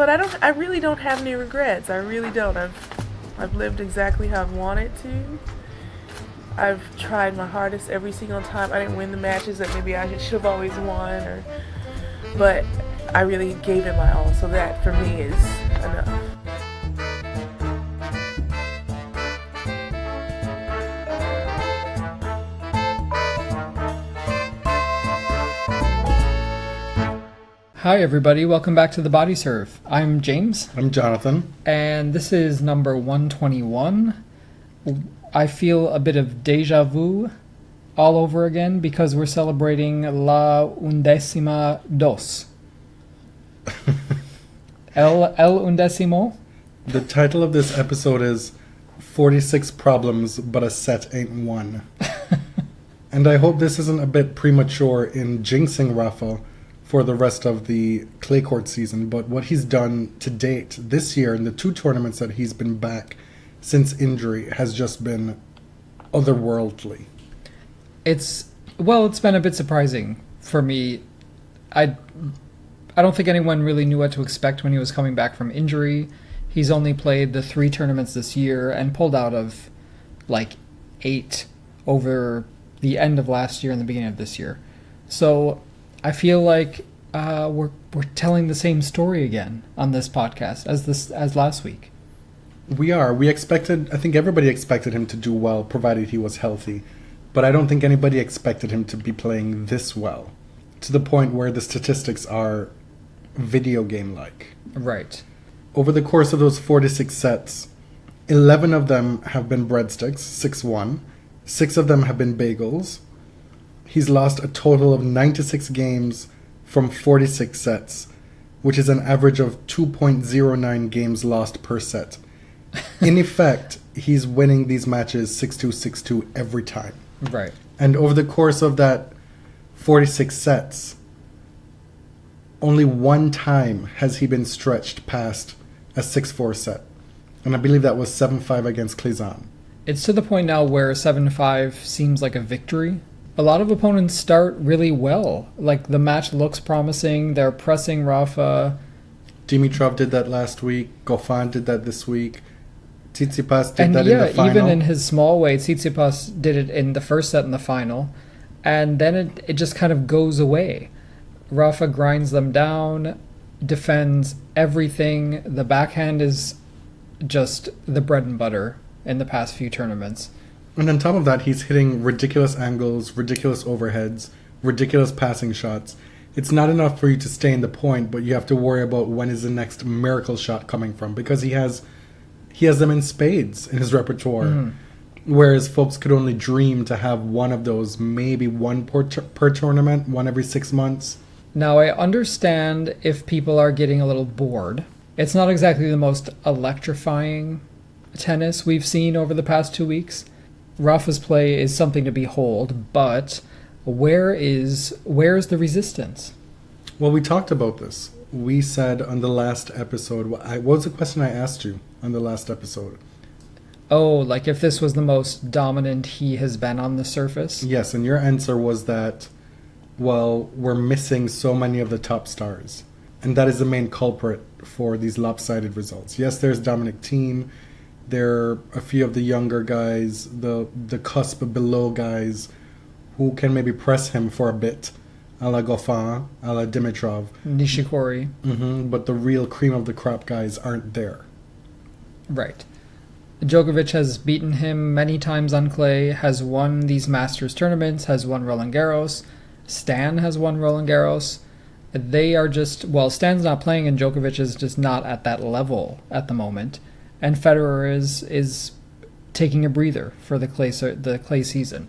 But I really don't have any regrets. I really don't. I've lived exactly how I've wanted to. I've tried my hardest every single time. I didn't win the matches that maybe I should have always won, but I really gave it my all. So that for me is enough. Hi everybody, welcome back to the Body Serve. I'm James. I'm Jonathan. And this is number 121. I feel a bit of deja vu all over again because we're celebrating La Undécima Dos. El Undécimo? The title of this episode is 46 Problems, but a Set Ain't One. And I hope this isn't a bit premature in jinxing Rafa for the rest of the clay court season, but what he's done to date this year in the two tournaments that he's been back since injury has just been otherworldly. It's been a bit surprising for me. I don't think anyone really knew what to expect when he was coming back from injury. He's only played the 3 tournaments this year and pulled out of like 8 over the end of last year and the beginning of this year. So I feel like we're telling the same story again on this podcast as last week. We are. I think everybody expected him to do well, provided he was healthy. But I don't think anybody expected him to be playing this well, to the point where the statistics are video game-like. Right. Over the course of those 46 sets, 11 of them have been breadsticks, 6-1. 6 of them have been bagels. He's lost a total of 96 games from 46 sets, which is an average of 2.09 games lost per set. In effect, he's winning these matches 6-2, 6-2 every time. Right. And over the course of that 46 sets, only one time has he been stretched past a 6-4 set. And I believe that was 7-5 against Klizan. It's to the point now where 7-5 seems like a victory. A lot of opponents start really well. Like, the match looks promising. They're pressing Rafa. Dimitrov did that last week. Goffin did that this week. Tsitsipas did that in the final. Even in his small way, Tsitsipas did it in the first set and the final. And then it just kind of goes away. Rafa grinds them down, defends everything. The backhand is just the bread and butter in the past few tournaments. And on top of that, he's hitting ridiculous angles, ridiculous overheads, ridiculous passing shots. It's not enough for you to stay in the point, but you have to worry about when is the next miracle shot coming from, because he has them in spades in his repertoire. Mm. Whereas folks could only dream to have one of those, maybe one per tournament, one every 6 months. Now, I understand if people are getting a little bored. It's not exactly the most electrifying tennis we've seen over the past 2 weeks. Rafa's play is something to behold, but where's the resistance? Well, we talked about this. We said on the last episode, what was the question I asked you on the last episode? Oh, like if this was the most dominant he has been on the surface? Yes, and your answer was that, well, we're missing so many of the top stars. And that is the main culprit for these lopsided results. Yes, there's Dominic Thiem. There are a few of the younger guys, the cusp below guys, who can maybe press him for a bit, a la Goffin, a la Dimitrov. Nishikori. Mm-hmm, but the real cream of the crop guys aren't there. Right. Djokovic has beaten him many times on clay, has won these Masters tournaments, has won Roland Garros. Stan has won Roland Garros. They are just, Stan's not playing and Djokovic is just not at that level at the moment. And Federer is taking a breather for the clay season.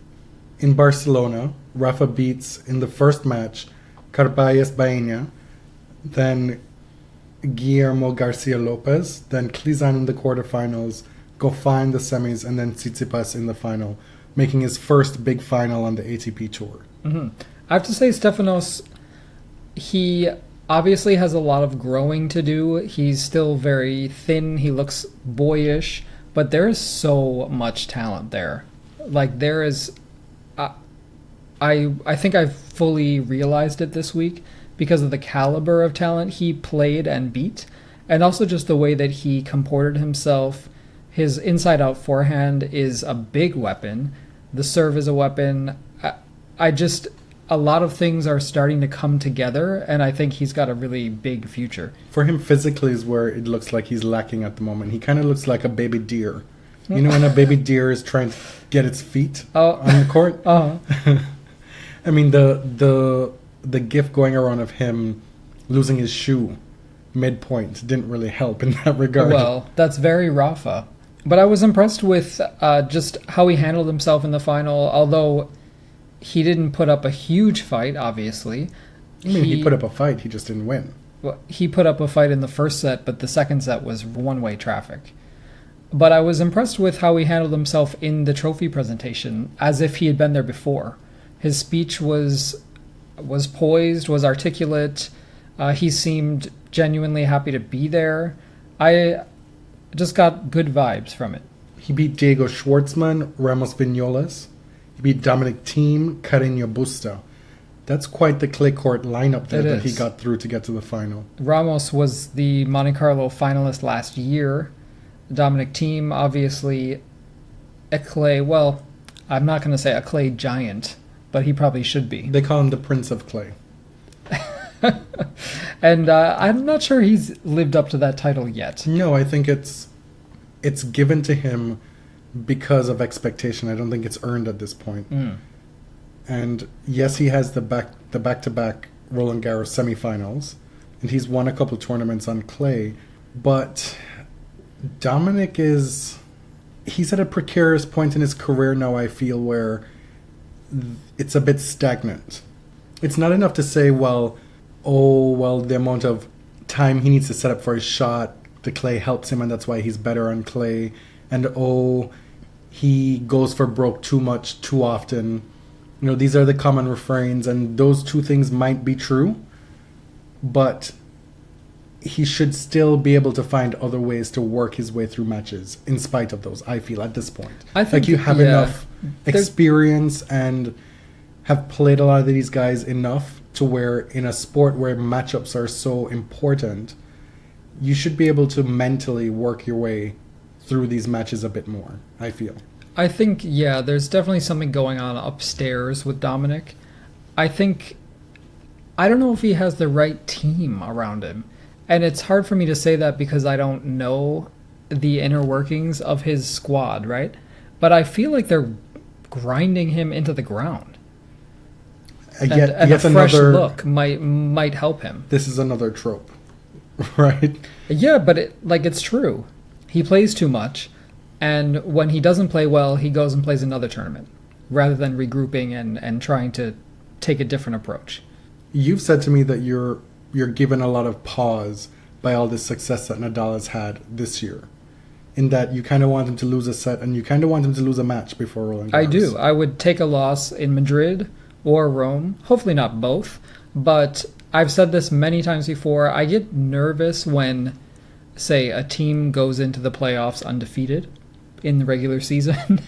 In Barcelona, Rafa beats in the first match Carballes Baena, then Guillermo Garcia Lopez, then Klizan in the quarterfinals, Goffin in the semis, and then Tsitsipas in the final, making his first big final on the ATP Tour. Mm-hmm. I have to say, Stefanos, he obviously has a lot of growing to do. He's still very thin. He looks boyish, but there is so much talent there. Like, there is... I think I've fully realized it this week because of the caliber of talent he played and beat. And also just the way that he comported himself. His inside-out forehand is a big weapon. The serve is a weapon. A lot of things are starting to come together, and I think he's got a really big future. For him, physically is where it looks like he's lacking at the moment. He kind of looks like a baby deer. You know when a baby deer is trying to get its feet on the court? Uh-huh. I mean, the gif going around of him losing his shoe midpoint didn't really help in that regard. Well, that's very Rafa. But I was impressed with just how he handled himself in the final, although he didn't put up a huge fight, obviously. I mean, he put up a fight, he just didn't win. Well, he put up a fight in the first set, but the second set was one-way traffic. But I was impressed with how he handled himself in the trophy presentation, as if he had been there before. His speech was poised, was articulate. He seemed genuinely happy to be there. I just got good vibes from it. He beat Diego Schwartzman, Ramos Vignolas. He beat Dominic Thiem, Carreño Busta. That's quite the clay court lineup there that he got through to get to the final. Ramos was the Monte Carlo finalist last year. Dominic Thiem, obviously, a clay, well, I'm not going to say a clay giant, but he probably should be. They call him the Prince of Clay. And I'm not sure he's lived up to that title yet. No, I think it's given to him because of expectation. I don't think it's earned at this point. And yes, he has the back-to-back Roland Garros semifinals, and he's won a couple tournaments on clay, but Dominic he's at a precarious point in his career now, I feel, where it's a bit stagnant. It's not enough to say, the amount of time he needs to set up for his shot, the clay helps him and that's why he's better on clay, and he goes for broke too much, too often. You know, these are the common refrains, and those two things might be true, but he should still be able to find other ways to work his way through matches in spite of those, I feel, at this point. I think, like you have enough experience and have played a lot of these guys enough to where in a sport where matchups are so important, you should be able to mentally work your way through these matches a bit more, I feel. I think, there's definitely something going on upstairs with Dominic. I don't know if he has the right team around him. And it's hard for me to say that because I don't know the inner workings of his squad, right? But I feel like they're grinding him into the ground. And a fresh look might help him. This is another trope, right? Yeah, but it's true. He plays too much, and when he doesn't play well, he goes and plays another tournament, rather than regrouping and trying to take a different approach. You've said to me that you're given a lot of pause by all this success that Nadal has had this year, in that you kind of want him to lose a set and you kind of want him to lose a match before Roland Garros. I do. I would take a loss in Madrid or Rome. Hopefully not both, but I've said this many times before. I get nervous when, say, a team goes into the playoffs undefeated in the regular season.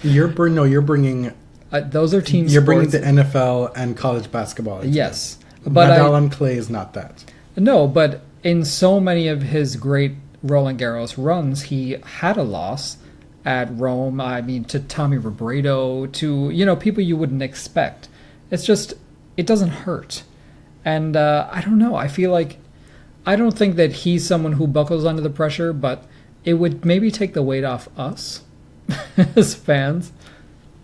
You're bringing those are team sports. You're bringing the NFL and college basketball. Yes. But Nadal on clay is not that. No, but in so many of his great Roland Garros runs, he had a loss at Rome. I mean, to Tommy Robredo, to people you wouldn't expect. It's just, it doesn't hurt. And I don't know. I feel like, I don't think that he's someone who buckles under the pressure, but it would maybe take the weight off us as fans.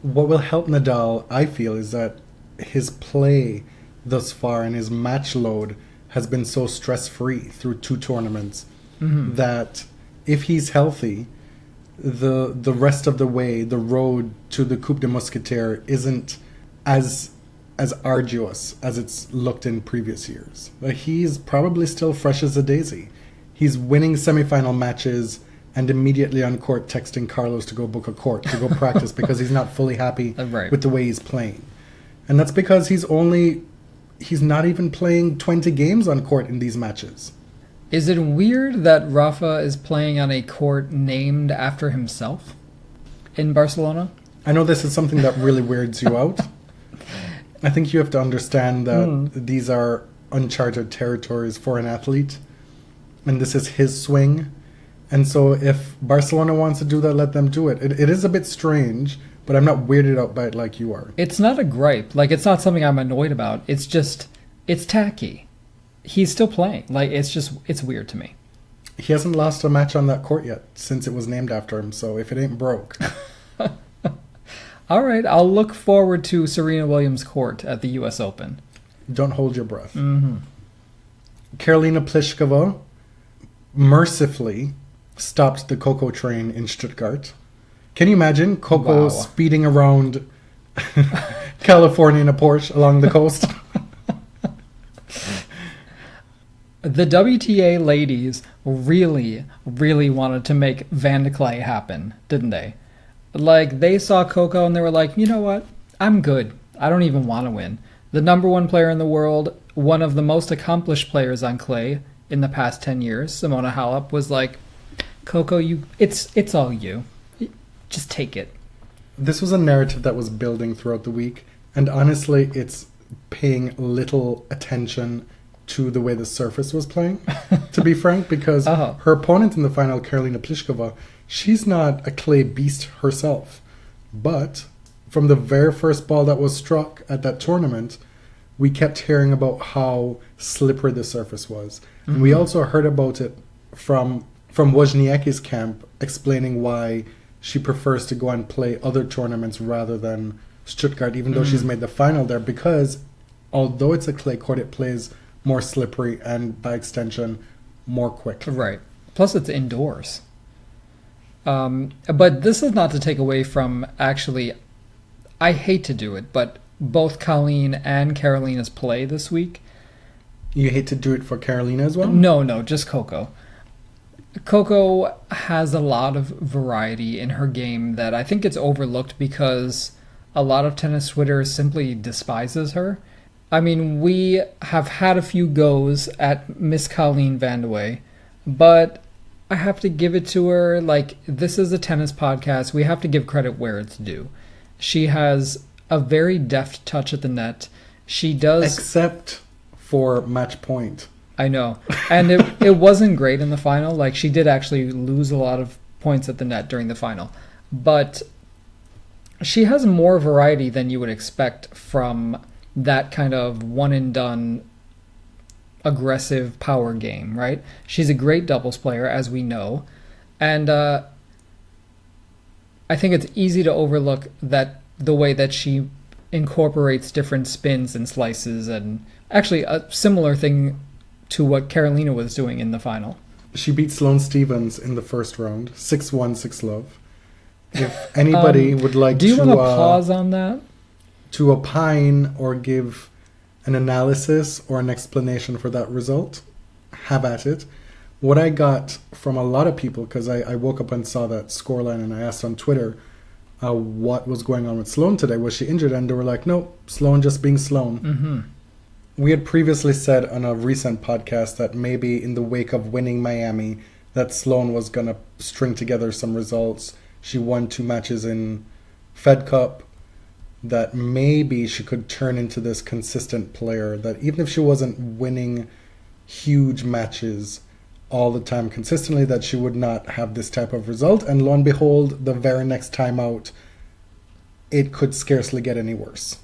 What will help Nadal, I feel, is that his play thus far and his match load has been so stress-free through 2 tournaments that if he's healthy, the rest of the way, the road to the Coupe de Mousquetaire isn't as arduous as it's looked in previous years. Like, he's probably still fresh as a daisy. He's winning semifinal matches and immediately on court texting Carlos to go book a court, to go practice because he's not fully happy with the way he's playing. And that's because he's not even playing 20 games on court in these matches. Is it weird that Rafa is playing on a court named after himself in Barcelona? I know this is something that really weirds you out. I think you have to understand that these are uncharted territories for an athlete. and this is his swing. And so if Barcelona wants to do that, let them do it. It is a bit strange, but I'm not weirded out by it like you are. It's not a gripe. Like, it's not something I'm annoyed about. It's just, it's tacky. He's still playing. Like, it's weird to me. He hasn't lost a match on that court yet since it was named after him, so if it ain't broke. All right, I'll look forward to Serena Williams' court at the U.S. Open. Don't hold your breath. Mm-hmm. Karolina Pliskova mercifully stopped the Coco train in Stuttgart. Can you imagine Coco speeding around California in a Porsche along the coast? The WTA ladies really, really wanted to make Vandeclay happen, didn't they? Like, they saw Coco and they were like, you know what? I'm good. I don't even want to win. The number one player in the world, one of the most accomplished players on clay in the past 10 years, Simona Halep, was like, Coco, it's all you. Just take it. This was a narrative that was building throughout the week, and honestly, it's paying little attention to the way the surface was playing, to be frank, because her opponent in the final, Karolina Pliskova, she's not a clay beast herself. But from the very first ball that was struck at that tournament, we kept hearing about how slippery the surface was. Mm-hmm. And we also heard about it from Wozniacki's camp, explaining why she prefers to go and play other tournaments rather than Stuttgart, even though she's made the final there, because although it's a clay court, it plays more slippery and, by extension, more quick. Right. Plus, it's indoors. But this is not to take away from, actually, I hate to do it, but both Colleen and Karolina's play this week. You hate to do it for Karolina as well? No, just Coco. Coco has a lot of variety in her game that I think gets overlooked because a lot of tennis Twitter simply despises her. I mean, we have had a few goes at Miss Colleen Vandeclay, but I have to give it to her. Like, this is a tennis podcast. We have to give credit where it's due. She has a very deft touch at the net. She does... Except for match point. I know. And it wasn't great in the final. Like, she did actually lose a lot of points at the net during the final. But she has more variety than you would expect from that kind of one-and-done aggressive power game, right? She's a great doubles player, as we know. And I think it's easy to overlook that the way that she incorporates different spins and slices, and actually a similar thing to what Karolina was doing in the final. She beat Sloane Stephens in the first round, 6-1, 6-love. If anybody would like do you want to pause on that? To opine or give an analysis or an explanation for that result, have at it. What I got from a lot of people, because I woke up and saw that scoreline and I asked on Twitter what was going on with Sloane today. Was she injured? And they were like, no, Sloane just being Sloane. Mm-hmm. We had previously said on a recent podcast that maybe in the wake of winning Miami, that Sloane was going to string together some results. She won 2 matches in Fed Cup, that maybe she could turn into this consistent player, that even if she wasn't winning huge matches all the time consistently, that she would not have this type of result. And lo and behold, the very next time out, it could scarcely get any worse.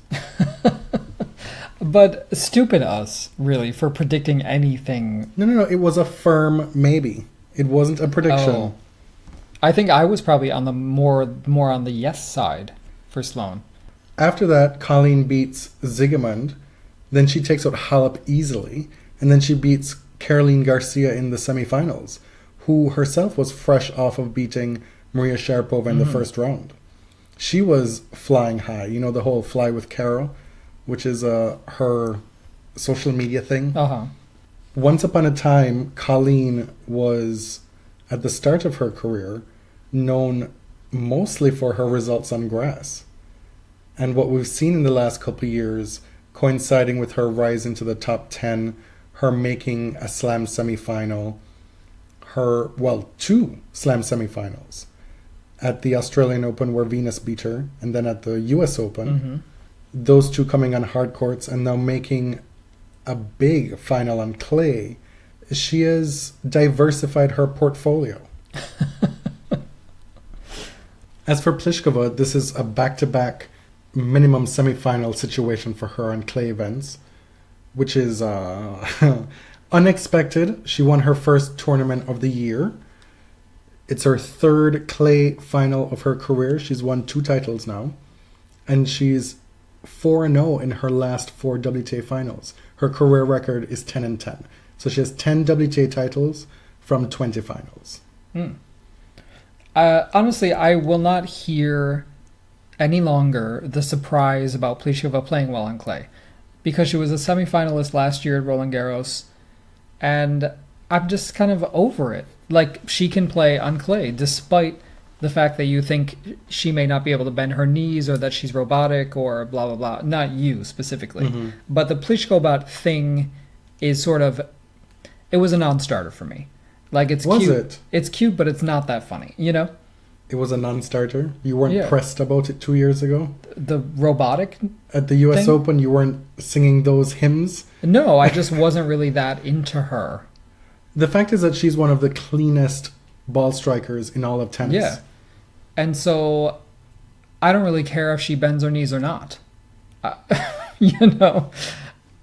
But stupid us, really, for predicting anything. No. It was a firm maybe. It wasn't a prediction. Oh. I think I was probably on the more on the yes side for Sloane. After that, Colleen beats Zigemund. Then she takes out Halep easily. And then she beats Caroline Garcia in the semifinals, who herself was fresh off of beating Maria Sharapova in the first round. She was flying high. You know, the whole Fly with Caro, which is her social media thing. Uh-huh. Once upon a time, Colleen was, at the start of her career, known mostly for her results on grass. And what we've seen in the last couple of years, coinciding with her rise into the top 10, her making a slam semifinal, her, 2 slam semifinals. At the Australian Open where Venus beat her, and then at the US Open. Mm-hmm. Those 2 coming on hard courts and now making a big final on clay. she has diversified her portfolio. As for Pliskova, this is a back-to-back minimum semi-final situation for her on clay events, which is unexpected. She won her first tournament of the year. It's her third clay final of her career. She's won 2 titles now. And she's 4-0 in her last 4 WTA finals. Her career record is 10-10. So she has 10 WTA titles from 20 finals. Honestly, I will not hear any longer the surprise about Pliskova playing well on clay, because she was a semifinalist last year at Roland Garros, and I'm just kind of over it. Like, she can play on clay, despite the fact that you think she may not be able to bend her knees, or that she's robotic, or blah, blah, blah. Not you specifically. But the Pliskova thing is sort of... It was a non-starter for me. Like, it's cute. Was it? It's cute, but it's not that funny, you know? It was a non-starter? You weren't pressed about it 2 years ago? The robotic At the US Open, you weren't singing those hymns? No, I just wasn't really that into her. The fact is that she's one of the cleanest ball strikers in all of tennis. Yeah. And so I don't really care if she bends her knees or not. You know,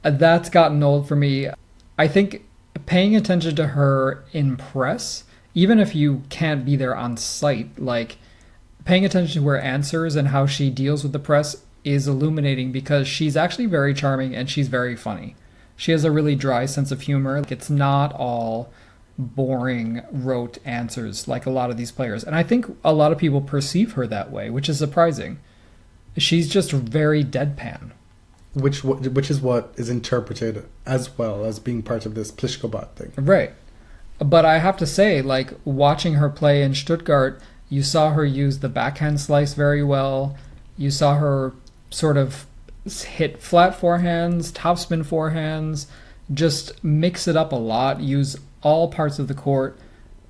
that's gotten old for me. I think paying attention to her in press, even if you can't be there on site, like paying attention to her answers and how she deals with the press is illuminating, because she's actually very charming and she's very funny. She has a really dry sense of humor. It's not all boring, rote answers like a lot of these players. And I think a lot of people perceive her that way, which is surprising. She's just very deadpan. Which is what is interpreted as well as being part of this Pliskova thing. Right. But I have to say, like, watching her play in Stuttgart, you saw her use the backhand slice very well. You saw her sort of hit flat forehands, topspin forehands, just mix it up a lot, use all parts of the court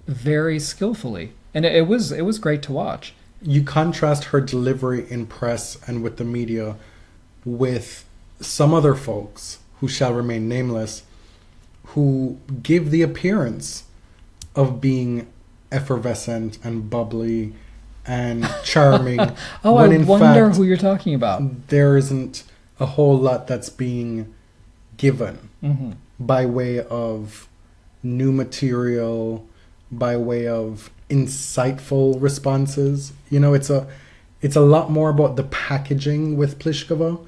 very skillfully. And it was great to watch. You contrast her delivery in press and with the media with some other folks who shall remain nameless, who give the appearance of being effervescent and bubbly and charming. Oh, when I wonder who you're talking about. There isn't a whole lot that's being given by way of new material, by way of insightful responses. You know, it's a lot more about the packaging with Pliskova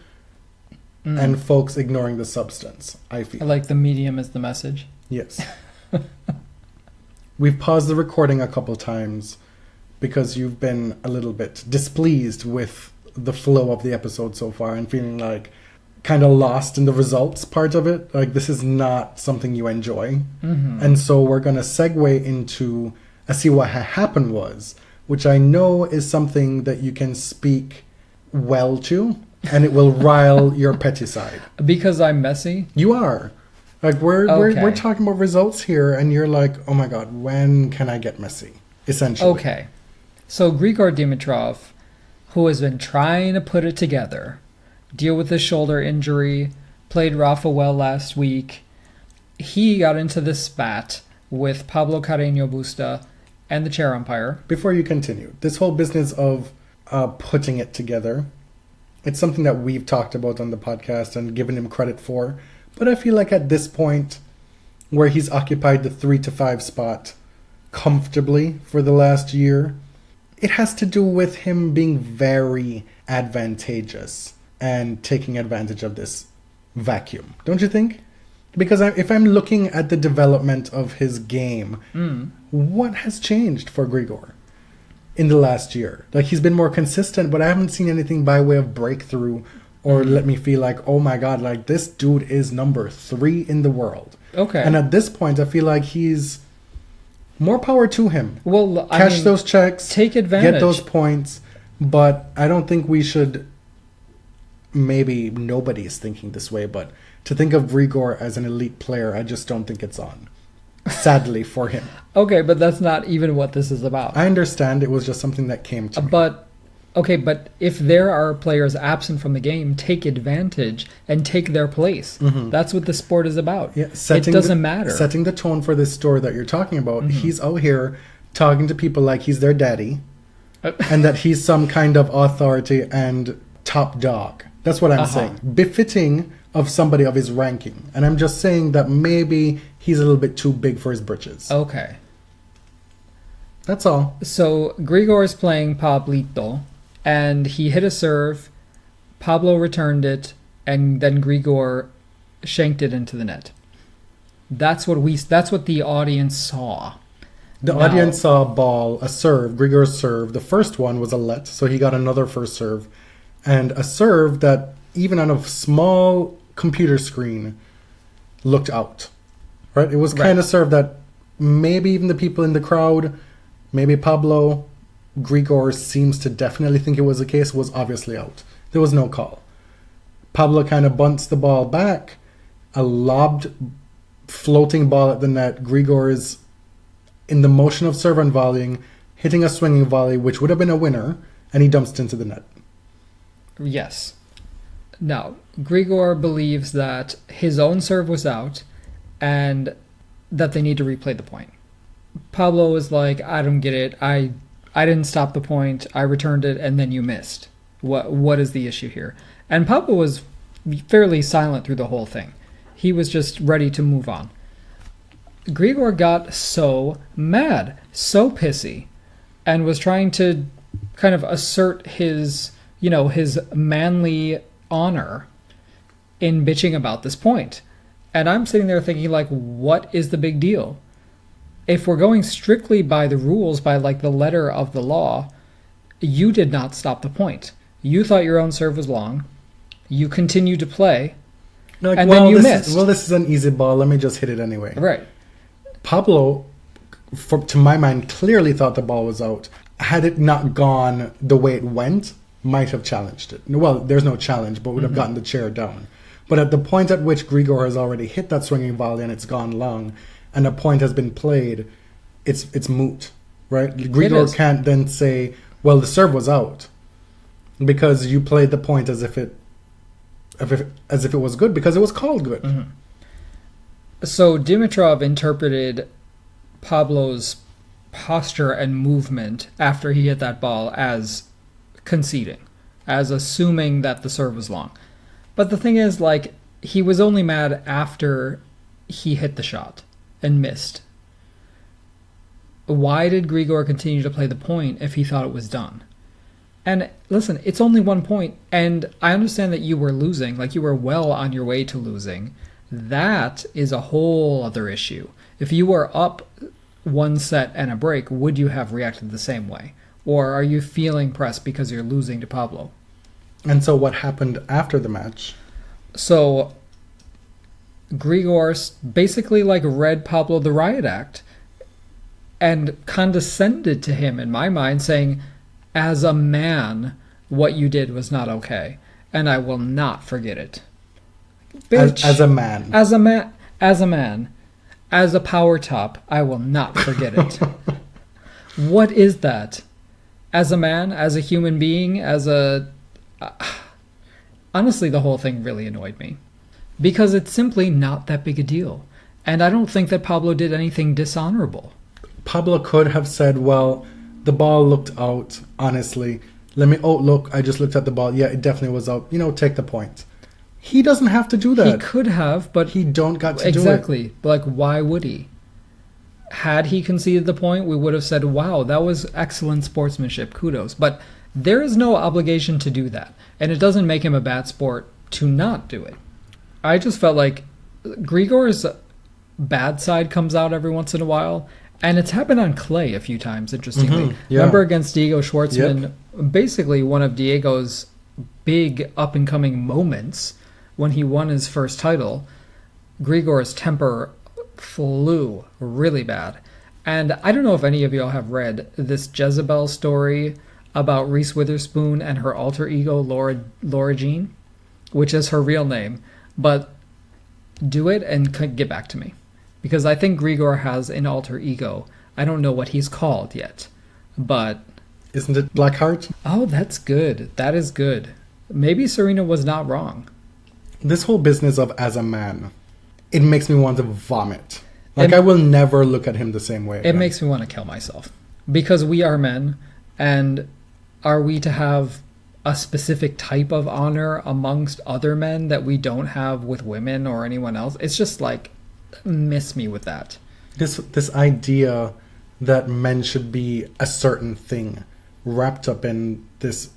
and folks ignoring the substance, I feel. Like the medium is the message. Yes. We've paused the recording a couple times because you've been a little bit displeased with the flow of the episode so far and feeling like kind of lost in the results part of it. Like, this is not something you enjoy. And so we're going to segue into a See What Happened Was, which I know is something that you can speak well to, and it will rile your petty side. Because I'm messy? You are. Like, we're talking about results here, and you're like, oh my god, when can I get messy? Essentially. Okay. So Grigor Dimitrov, who has been trying to put it together, deal with his shoulder injury, played Rafa well last week. He got into this spat with Pablo Carreño Busta and the chair umpire. Before you continue, this whole business of putting it together, it's something that we've talked about on the podcast and given him credit for. But I feel like at this point, where he's occupied the 3 to 5 spot comfortably for the last year, it has to do with him being very advantageous and taking advantage of this vacuum. Don't you think? Because if I'm looking at the development of his game, what has changed for Grigor in the last year? Like, he's been more consistent, but I haven't seen anything by way of breakthrough or let me feel like, oh my god, like, this dude is number 3 in the world. Okay. And at this point, I feel like he's more power to him. Well, Cash those checks, take advantage, get those points, but I don't think we should. Maybe nobody is thinking this way, but to think of Grigor as an elite player, I just don't think it's on. Sadly for him. Okay, but that's not even what this is about. I understand, it was just something that came to me. But Okay, but if there are players absent from the game, take advantage and take their place. That's what the sport is about. Yeah, it doesn't matter. Setting the tone for this story that you're talking about. He's out here talking to people like he's their daddy, and that he's some kind of authority and top dog. That's what I'm saying. Befitting of somebody of his ranking. And I'm just saying that maybe he's a little bit too big for his britches. Okay. That's all. So Grigor is playing Pablito, and he hit a serve. Pablo returned it, and then Grigor shanked it into the net. That's what the audience saw. The audience saw a serve, Grigor's serve. The first one was a let, so he got another first serve. And a serve that, even on a small computer screen, looked out. Right? It was kind of serve that maybe even the people in the crowd, maybe Pablo, Grigor seems to definitely think it was the case, was obviously out. There was no call. Pablo kind of bunts the ball back, a lobbed floating ball at the net. Grigor is in the motion of serve and volleying, hitting a swinging volley, which would have been a winner, and he dumps it into the net. Yes. Now, Grigor believes that his own serve was out and that they need to replay the point. Pablo is like, I don't get it. I didn't stop the point. I returned it, and then you missed. What is the issue here? And Pablo was fairly silent through the whole thing. He was just ready to move on. Grigor got so mad, so pissy, and was trying to kind of assert his manly honor in bitching about this point. And I'm sitting there thinking, like, what is the big deal? If we're going strictly by the rules, by like the letter of the law, you did not stop the point. You thought your own serve was long. You continued to play, and then you missed. This is an easy ball. Let me just hit it anyway. Right. Pablo, to my mind, clearly thought the ball was out. Had it not gone the way it went, might have challenged it. Well, there's no challenge, but would have gotten the chair down. But at the point at which Grigor has already hit that swinging volley and it's gone long, and a point has been played, it's moot, right? Grigor can't then say, well, the serve was out, because you played the point as if it was good, because it was called good. So Dimitrov interpreted Pablo's posture and movement after he hit that ball as conceding, as assuming that the serve was long. But the thing is, like, he was only mad after he hit the shot and missed. Why did Grigor continue to play the point if he thought it was done? And listen, it's only 1 point, and I understand that you were losing, like you were well on your way to losing. That is a whole other issue. If you were up 1 set and a break, would you have reacted the same way? Or are you feeling pressed because you're losing to Pablo? And so what happened after the match? So Grigor basically like read Pablo the riot act and condescended to him, in my mind, saying, as a man, what you did was not okay, and I will not forget it. Bitch, as a man. As a power top, I will not forget it. What is that? As a man, as a human being, honestly, the whole thing really annoyed me. Because it's simply not that big a deal. And I don't think that Pablo did anything dishonorable. Pablo could have said, well, the ball looked out, honestly. Look, I just looked at the ball. Yeah, it definitely was out. Take the point. He doesn't have to do that. He could have, but he don't got to do it. Exactly. Like, why would he? Had he conceded the point, we would have said, wow, that was excellent sportsmanship, kudos. But there is no obligation to do that. And it doesn't make him a bad sport to not do it. I just felt like Grigor's bad side comes out every once in a while. And it's happened on clay a few times, interestingly. Yeah. Remember against Diego Schwartzman, basically one of Diego's big up-and-coming moments when he won his first title, Grigor's temper flew really bad. And I don't know if any of y'all have read this Jezebel story about Reese Witherspoon and her alter ego, Laura Jean, which is her real name. But do it and get back to me. Because I think Grigor has an alter ego. I don't know what he's called yet. But Isn't it Blackheart? Oh, that's good. That is good. Maybe Serena was not wrong. This whole business of as a man, it makes me want to vomit. Like, I will never look at him the same way again. It makes me want to kill myself. Because we are men, and are we to have a specific type of honor amongst other men that we don't have with women or anyone else? It's just like, miss me with that. This idea that men should be a certain thing wrapped up in this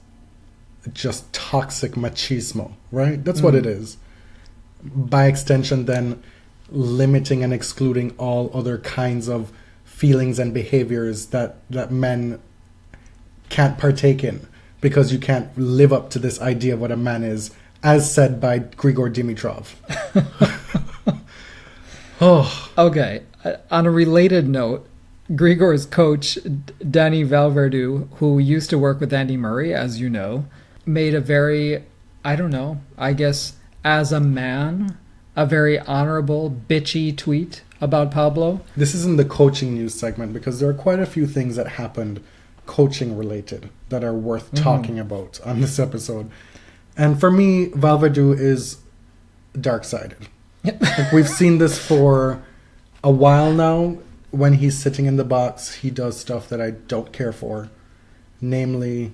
just toxic machismo, right? That's what it is. By extension, then limiting and excluding all other kinds of feelings and behaviors that men can't partake in because you can't live up to this idea of what a man is, as said by Grigor Dimitrov. Oh. Okay, on a related note, Grigor's coach, Danny Valverde, who used to work with Andy Murray, as you know, made a very, I don't know, I guess as a man, a very honorable, bitchy tweet about Pablo. This isn't the coaching news segment because there are quite a few things that happened coaching related that are worth talking about on this episode. And for me, Valverde is dark-sided. Like, we've seen this for a while now. When he's sitting in the box, he does stuff that I don't care for. Namely,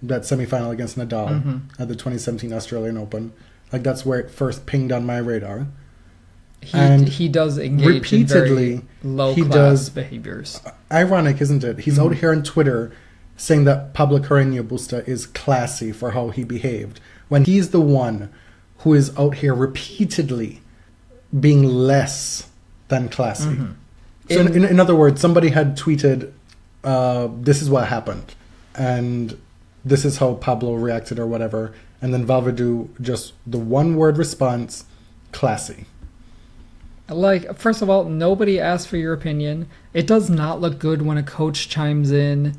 that semifinal against Nadal at the 2017 Australian Open. Like, that's where it first pinged on my radar. He does engage repeatedly, in very low-class behaviors. Ironic, isn't it? He's out here on Twitter saying that Pablo Carreño Busta is classy for how he behaved, when he's the one who is out here repeatedly being less than classy. So in other words, somebody had tweeted, this is what happened, and this is how Pablo reacted or whatever, and then Valverde, just the one-word response, classy. Like, first of all, nobody asked for your opinion. It does not look good when a coach chimes in.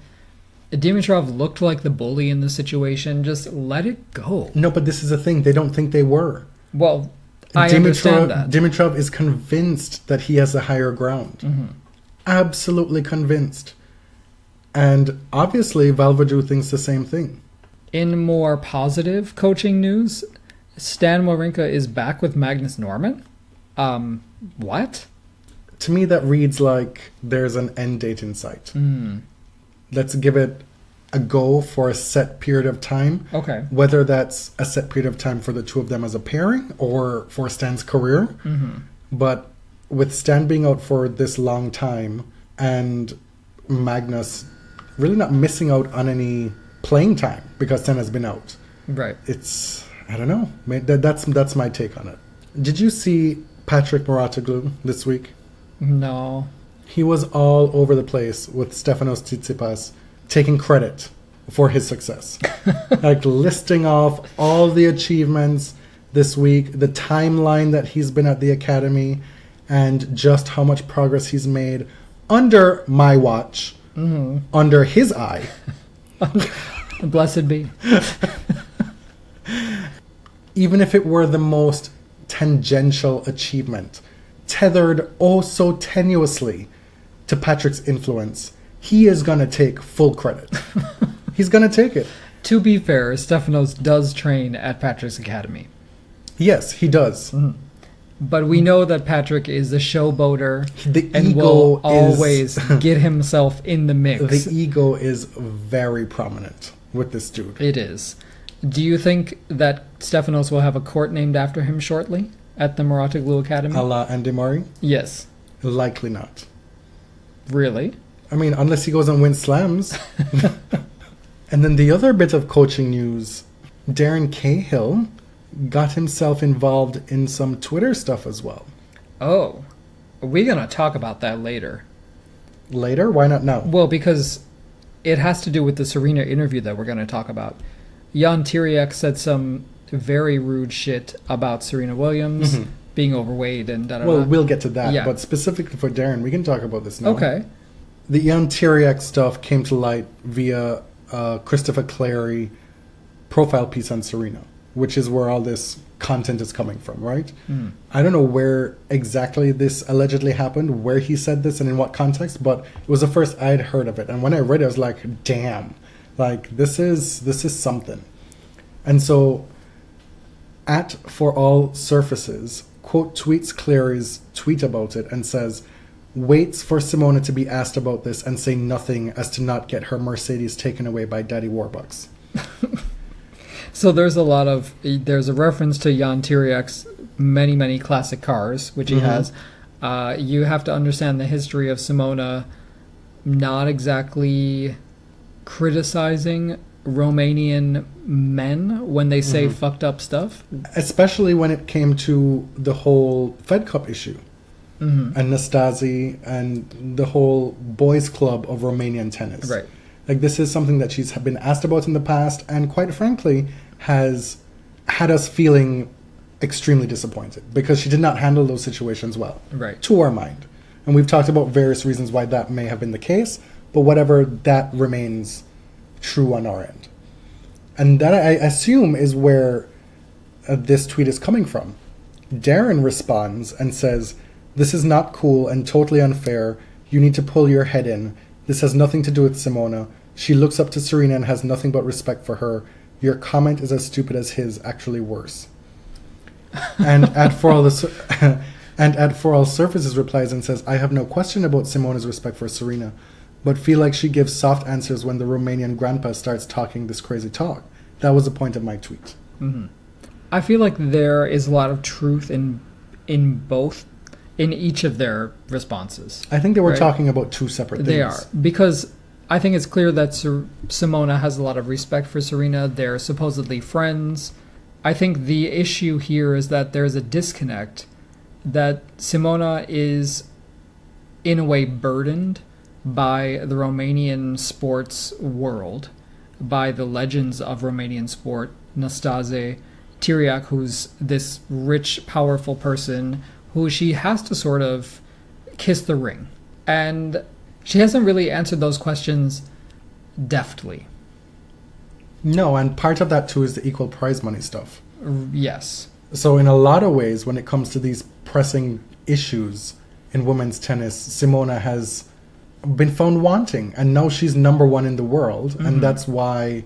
Dimitrov looked like the bully in the situation. Just let it go. No, but this is the thing. They don't think they were. Well, I understand that. Dimitrov is convinced that he has the higher ground. Absolutely convinced. And obviously, Valverde thinks the same thing. In more positive coaching news, Stan Wawrinka is back with Magnus Norman. What? To me, that reads like there's an end date in sight. Let's give it a go for a set period of time. Okay. Whether that's a set period of time for the two of them as a pairing or for Stan's career. But with Stan being out for this long time and Magnus really not missing out on any playing time because Stan has been out. Right. It's, I don't know. That's my take on it. Did you see Patrick Mouratoglou this week? No. He was all over the place with Stefanos Tsitsipas taking credit for his success. Like, listing off all the achievements this week, the timeline that he's been at the academy, and just how much progress he's made under my watch, under his eye. Blessed be. Even if it were the most tangential achievement, tethered oh so tenuously to Patrick's influence, he is going to take full credit. He's going to take it. To be fair, Stefanos does train at Patrick's academy. Yes, he does. But we know that Patrick is a showboater and ego will always get himself in the mix. The ego is very prominent with this dude. It is. Do you think that Stefanos will have a court named after him shortly at the Mouratoglou Academy? A la Andy Murray? Yes. Likely not. Really? I mean, unless he goes and wins slams. And then the other bit of coaching news, Darren Cahill got himself involved in some Twitter stuff as well. Oh. We're going to talk about that later. Later? Why not now? Well, because it has to do with the Serena interview that we're going to talk about. Jan Tiriak said some very rude shit about Serena Williams being overweight and da-da-da. Well, we'll get to that. Yeah. But specifically for Darren, we can talk about this now. Okay. The Jan Tiriak stuff came to light via Christopher Clary profile piece on Serena. which is where all this content is coming from, right? I don't know where exactly this allegedly happened, where he said this and in what context, but it was the first I'd heard of it. And when I read it, I was like, damn, like this is something. And so at For All Surfaces, quote, tweets Clary's tweet about it and says, waits for Simona to be asked about this and say nothing as to not get her Mercedes taken away by Daddy Warbucks. So there's a reference to Jan Tiriak's many classic cars, which he has. You have to understand the history of Simona not exactly criticizing Romanian men when they say fucked up stuff. Especially when it came to the whole Fed Cup issue. And Nastase and the whole boys club of Romanian tennis. Right. Like, this is something that she's been asked about in the past and quite frankly has had us feeling extremely disappointed because she did not handle those situations well. Right. To our mind. And we've talked about various reasons why that may have been the case, but whatever, that remains true on our end. And that, I assume, is where this tweet is coming from. Darren responds and says, this is not cool and totally unfair. You need to pull your head in. This has nothing to do with Simona. She looks up to Serena and has nothing but respect for her. Your comment is as stupid as his, actually worse. And at For All Surfaces replies and says, I have no question about Simona's respect for Serena, but feel like she gives soft answers when the Romanian grandpa starts talking this crazy talk. That was the point of my tweet. I feel like there is a lot of truth in each of their responses. I think they were talking about two separate things. They are. Because I think it's clear that Simona has a lot of respect for Serena. They're supposedly friends. I think the issue here is that there's a disconnect, that Simona is, in a way, burdened by the Romanian sports world, by the legends of Romanian sport, Nastase, Tiriac, who's this rich, powerful person who she has to sort of kiss the ring. And she hasn't really answered those questions deftly. No, and part of that too is the equal prize money stuff. Yes. So in a lot of ways, when it comes to these pressing issues in women's tennis, Simona has been found wanting, and now she's number one in the world, and that's why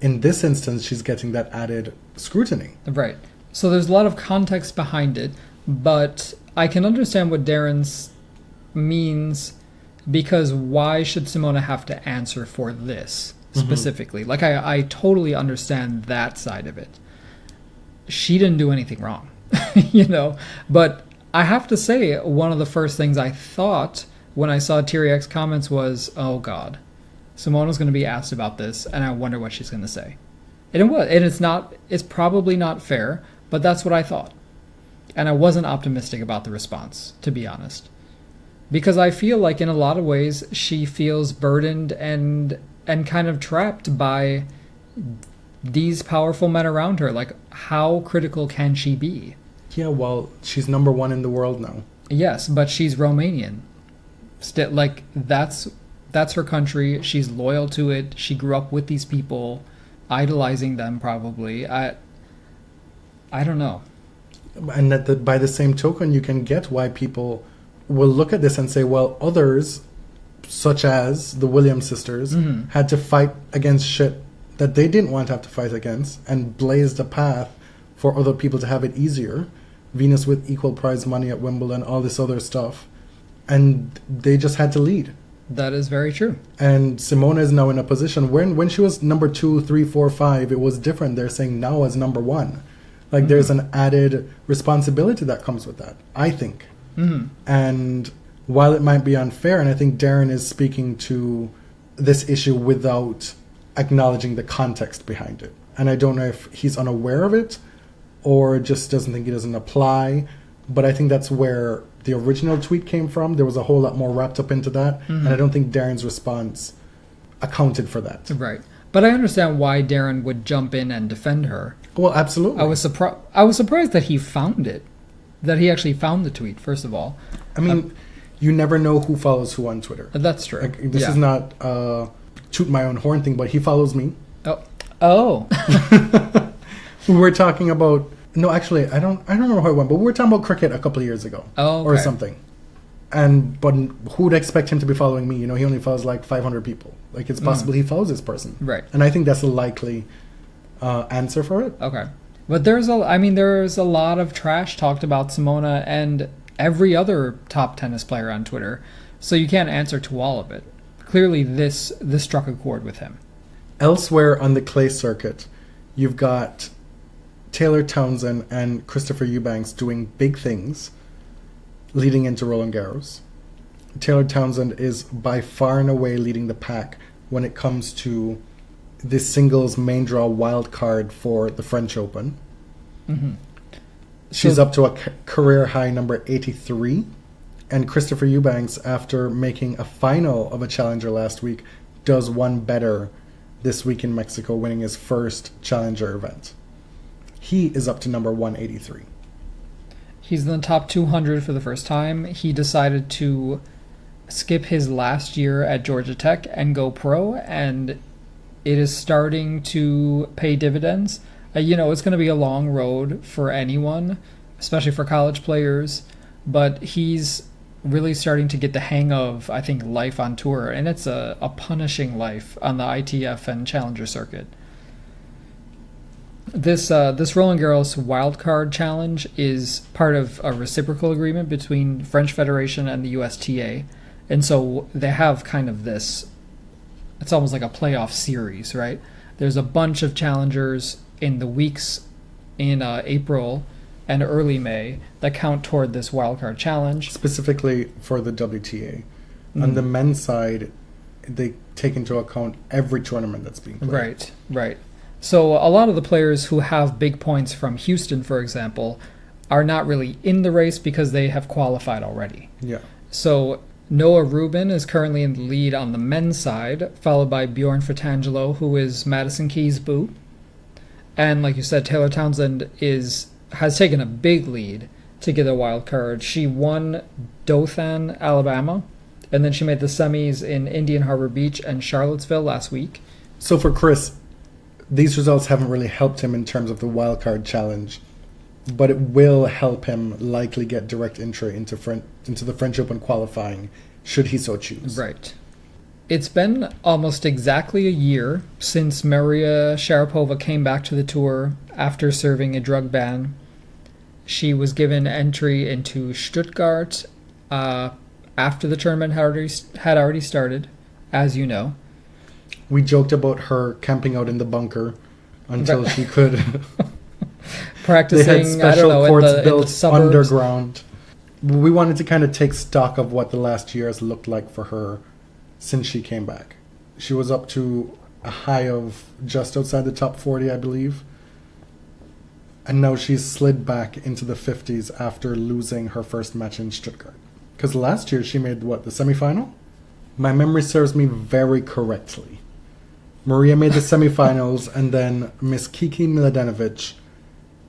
in this instance she's getting that added scrutiny. Right. So there's a lot of context behind it, but I can understand what Darren's means, because why should Simona have to answer for this specifically? Like, I totally understand that side of it. She didn't do anything wrong, but I have to say, one of the first things I thought when I saw Tiriac's comments was, oh God, Simona's going to be asked about this, and I wonder what she's going to say. And it was, and it's probably not fair, but that's what I thought. And I wasn't optimistic about the response, to be honest. Because I feel like in a lot of ways she feels burdened and kind of trapped by these powerful men around her. Like, how critical can she be? Yeah, well, she's number one in the world now. Yes, but she's Romanian. Still, like, that's her country. She's loyal to it. She grew up with these people, idolizing them probably. I don't know. And that by the same token, you can get why people will look at this and say, well, others, such as the Williams sisters, had to fight against shit that they didn't want to have to fight against and blazed a path for other people to have it easier. Venus with equal prize money at Wimbledon, all this other stuff. And they just had to lead. That is very true. And Simona is now in a position when she was number 2, 3, 4, 5, it was different. They're saying now as number 1. Like, there's an added responsibility that comes with that, I think. And while it might be unfair, and I think Darren is speaking to this issue without acknowledging the context behind it. And I don't know if he's unaware of it or just doesn't think it doesn't apply. But I think that's where the original tweet came from. There was a whole lot more wrapped up into that. And I don't think Darren's response accounted for that. Right. But I understand why Darren would jump in and defend her. Well, absolutely. I was surprised that he found it. That he actually found the tweet, first of all. I mean, you never know who follows who on Twitter. That's true. Like, this is not toot my own horn thing, but he follows me. Oh. We're talking about... No, actually, I don't remember how it went, but we were talking about cricket a couple of years ago. Oh, okay. Or something. But who would expect him to be following me? You know, he only follows like 500 people. Like, it's possible he follows this person. Right. And I think that's a likely answer for it. Okay. But there's a lot of trash talked about Simona and every other top tennis player on Twitter. So you can't answer to all of it. Clearly this struck a chord with him. Elsewhere on the clay circuit, you've got Taylor Townsend and Christopher Eubanks doing big things leading into Roland Garros. Taylor Townsend is by far and away leading the pack when it comes to the singles main draw wild card for the French Open. Mm-hmm. She's up to a career high number 83. And Christopher Eubanks, after making a final of a challenger last week, does one better this week in Mexico, winning his first challenger event. He is up to number 183. He's in the top 200 for the first time. He decided to skip his last year at Georgia Tech and go pro, and it is starting to pay dividends. It's going to be a long road for anyone, especially for college players, but he's really starting to get the hang of, I think, life on tour, and it's a punishing life on the ITF and Challenger circuit. This Roland Garros wildcard challenge is part of a reciprocal agreement between French Federation and the USTA, and so they have kind of this, it's almost like a playoff series, right? There's a bunch of challengers in the weeks in April and early May that count toward this wildcard challenge. Specifically for the WTA. On the men's side, they take into account every tournament that's being played. Right. So a lot of the players who have big points from Houston, for example, are not really in the race because they have qualified already. Yeah. So Noah Rubin is currently in the lead on the men's side, followed by Bjorn Fratangelo, who is Madison Keys' boo. And like you said, Taylor Townsend has taken a big lead to get a wild card. She won Dothan, Alabama, and then she made the semis in Indian Harbor Beach and Charlottesville last week. So for Chris, these results haven't really helped him in terms of the wild card challenge, but it will help him likely get direct entry into the French Open qualifying, should he so choose. Right. It's been almost exactly a year since Maria Sharapova came back to the tour after serving a drug ban. She was given entry into Stuttgart after the tournament had already started, as you know. We joked about her camping out in the bunker until she could... Practicing, they had special courts built in underground. We wanted to kind of take stock of what the last year has looked like for her since she came back. She was up to a high of just outside the top 40, I believe. And now she's slid back into the 50s after losing her first match in Stuttgart. Because last year she made, the semifinal? My memory serves me very correctly. Maria made the semifinals, and then Miss Kiki Mladenovic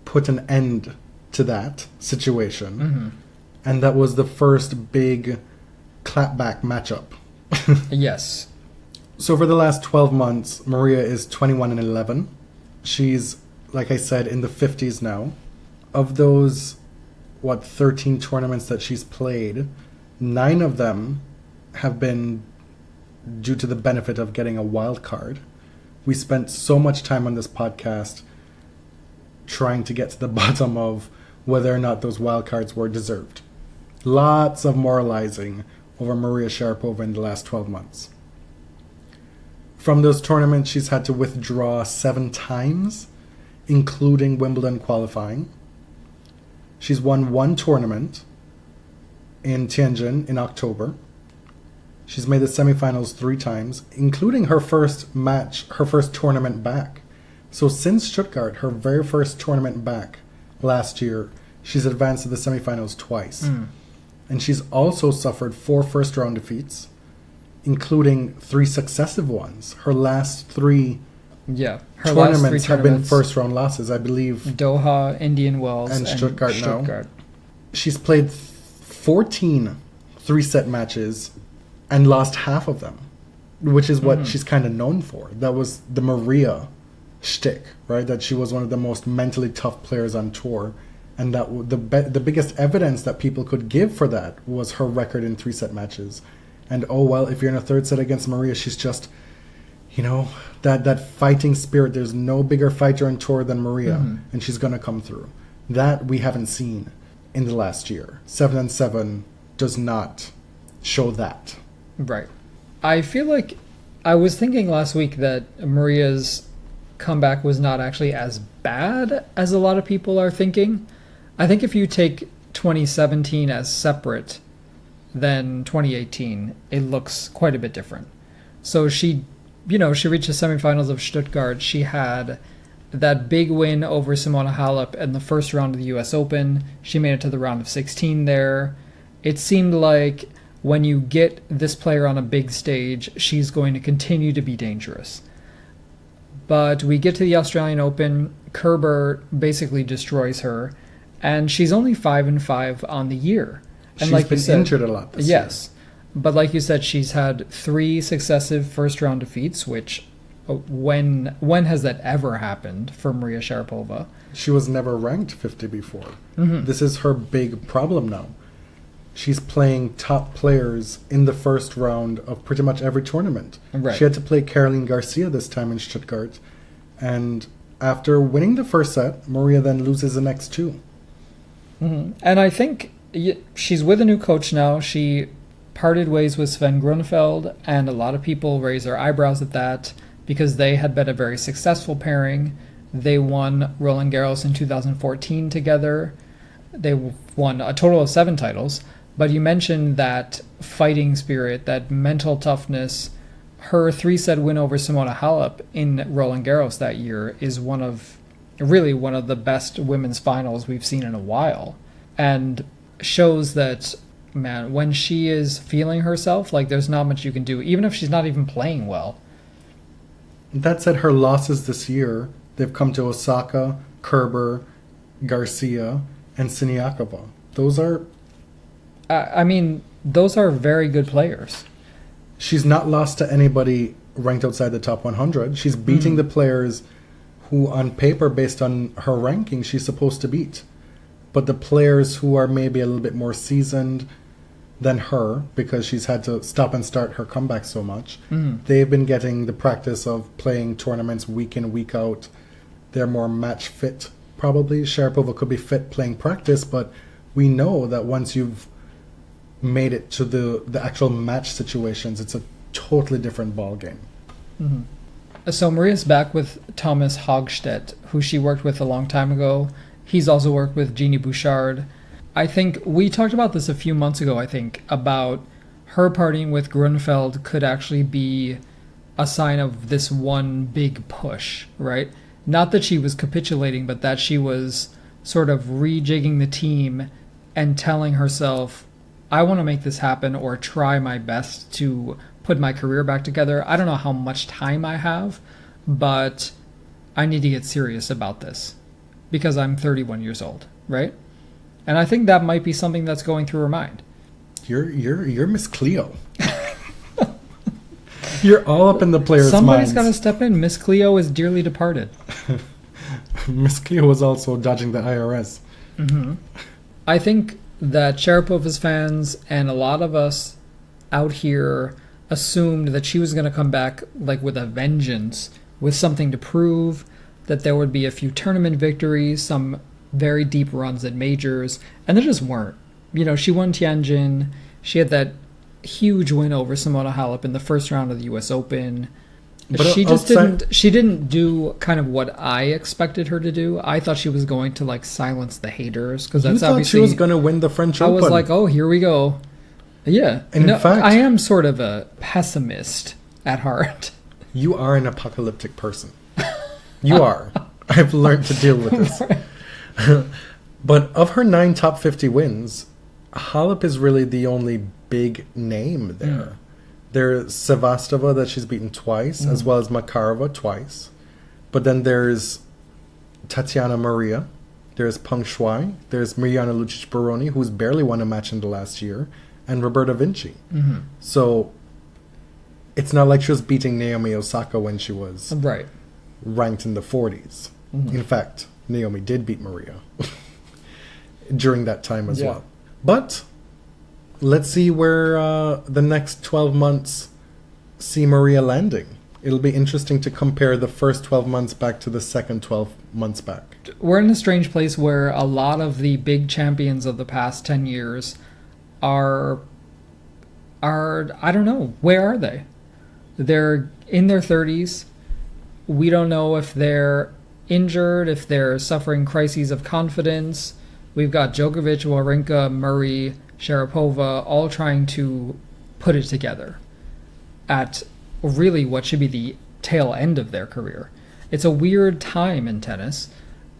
put an end to that situation. Mm-hmm. And that was the first big clapback matchup. Yes. So for the last 12 months, Maria is 21-11. She's, like I said, in the 50s now. Of those, 13 tournaments that she's played, 9 of them have been due to the benefit of getting a wild card. We spent so much time on this podcast trying to get to the bottom of whether or not those wild cards were deserved. Lots of moralizing over Maria Sharapova in the last 12 months. From those tournaments, she's had to withdraw 7 times, including Wimbledon qualifying. She's won 1 tournament in Tianjin in October. She's made the semifinals 3 times, including her first tournament back. So since Stuttgart, her very first tournament back last year, she's advanced to the semifinals twice. And she's also suffered 4 first-round defeats, including 3 successive ones. Her last 3 tournaments have been first-round losses, I believe. Doha, Indian Wells, and Stuttgart now. She's played 14 3-set matches and lost half of them, which is what she's kind of known for. That was the Maria shtick, right? That she was one of the most mentally tough players on tour. And that the biggest evidence that people could give for that was her record in 3-set matches. And oh, well, if you're in a third set against Maria, she's just, that fighting spirit. There's no bigger fighter on tour than Maria, and she's going to come through. That we haven't seen in the last year. 7-7 does not show that. Right. I feel like I was thinking last week that Maria's comeback was not actually as bad as a lot of people are thinking. I think if you take 2017 as separate than 2018, it looks quite a bit different. So she reached the semifinals of Stuttgart. She had that big win over Simona Halep in the first round of the US Open. She made it to the round of 16 there. It seemed like when you get this player on a big stage, she's going to continue to be dangerous. But we get to the Australian Open, Kerber basically destroys her, and she's only 5-5 on the year. And she's been injured a lot this year. Yes. But like you said, she's had 3 successive first-round defeats, which when has that ever happened for Maria Sharapova? She was never ranked 50 before. This is her big problem now. She's playing top players in the first round of pretty much every tournament. Right. She had to play Caroline Garcia this time in Stuttgart. And after winning the first set, Maria then loses the next 2. And I think she's with a new coach now. She parted ways with Sven Grunfeld, and a lot of people raise their eyebrows at that because they had been a very successful pairing. They won Roland Garros in 2014 together. They won a total of 7 titles. But you mentioned that fighting spirit, that mental toughness. Her 3-set win over Simona Halep in Roland Garros that year is one of the best women's finals we've seen in a while. And shows that, man, when she is feeling herself, like there's not much you can do, even if she's not even playing well. That said, her losses this year, they've come to Osaka, Kerber, Garcia, and Siniakova. Those are... those are very good players. She's not lost to anybody ranked outside the top 100. She's beating the players who, on paper, based on her ranking, she's supposed to beat. But the players who are maybe a little bit more seasoned than her, because she's had to stop and start her comeback so much, they've been getting the practice of playing tournaments week in, week out. They're more match fit, probably. Sharapova could be fit playing practice, but we know that once you've made it to the actual match situations, it's a totally different ball game. So Maria's back with Thomas Hogstedt, who she worked with a long time ago. He's also worked with Jeannie Bouchard. I think we talked about this a few months ago, about her partying with Grunfeld could actually be a sign of this one big push, right? Not that she was capitulating, but that she was sort of rejigging the team and telling herself, I want to make this happen or try my best to put my career back together. I don't know how much time I have, but I need to get serious about this because I'm 31 years old, right? And I think that might be something that's going through her mind. You're Miss Cleo. You're all up in the players' Somebody's minds. got to step in. Miss Cleo is dearly departed. Miss Cleo was also dodging the IRS. I think that Sharapova's fans and a lot of us out here assumed that she was going to come back like with a vengeance, with something to prove, that there would be a few tournament victories, some very deep runs at majors, and there just weren't. She won Tianjin. She had that huge win over Simona Halep in the first round of the US Open. But she didn't do kind of what I expected her to do. I thought she was going to silence the haters, because that's obviously she was going to win the French Open. I was like, oh, here we go. Yeah. And in fact, I am sort of a pessimist at heart. You are an apocalyptic person. You are. I've learned to deal with this. But of her 9 top 50 wins, Halep is really the only big name there. There's Sevastova that she's beaten twice, as well as Makarova twice. But then there's Tatiana Maria, there's Peng Shuai, there's Mirjana Lucic-Baroni, who's barely won a match in the last year, and Roberta Vinci. So it's not like she was beating Naomi Osaka when she was right ranked in the 40s. In fact, Naomi did beat Maria during that time as well. But let's see where the next 12 months see Maria landing. It'll be interesting to compare the first 12 months back to the second 12 months back. We're in a strange place where a lot of the big champions of the past 10 years are I don't know, where are they? They're in their 30s. We don't know if they're injured, if they're suffering crises of confidence. We've got Djokovic, Wawrinka, Murray, Sharapova all trying to put it together at really what should be the tail end of their career. It's a weird time in tennis.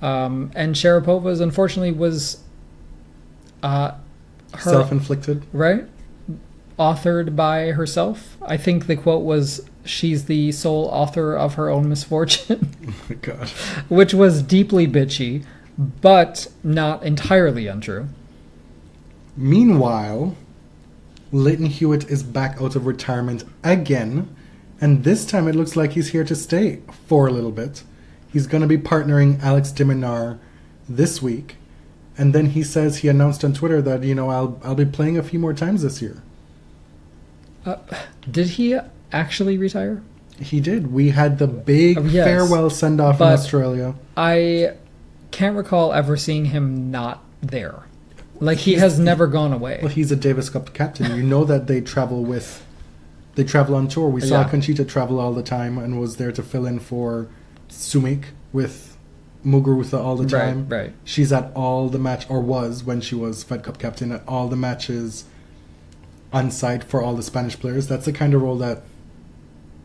And Sharapova's, unfortunately, was her self-inflicted, right? Authored by herself. I think the quote was, "She's the sole author of her own misfortune." Oh my God. Which was deeply bitchy, but not entirely untrue. Meanwhile, Leighton Hewitt is back out of retirement again, and this time it looks like he's here to stay for a little bit. He's going to be partnering Alex de Minaur this week, and then he says he announced on Twitter that, I'll be playing a few more times this year. Did he actually retire? He did. We had the big farewell send-off in Australia. I can't recall ever seeing him not there. Like, he has never gone away. Well, he's a Davis Cup captain. You know that they travel on tour. We saw Conchita travel all the time and was there to fill in for Sumik with Muguruza all the time. Right. She's at all the was when she was Fed Cup captain, at all the matches on site for all the Spanish players. That's the kind of role that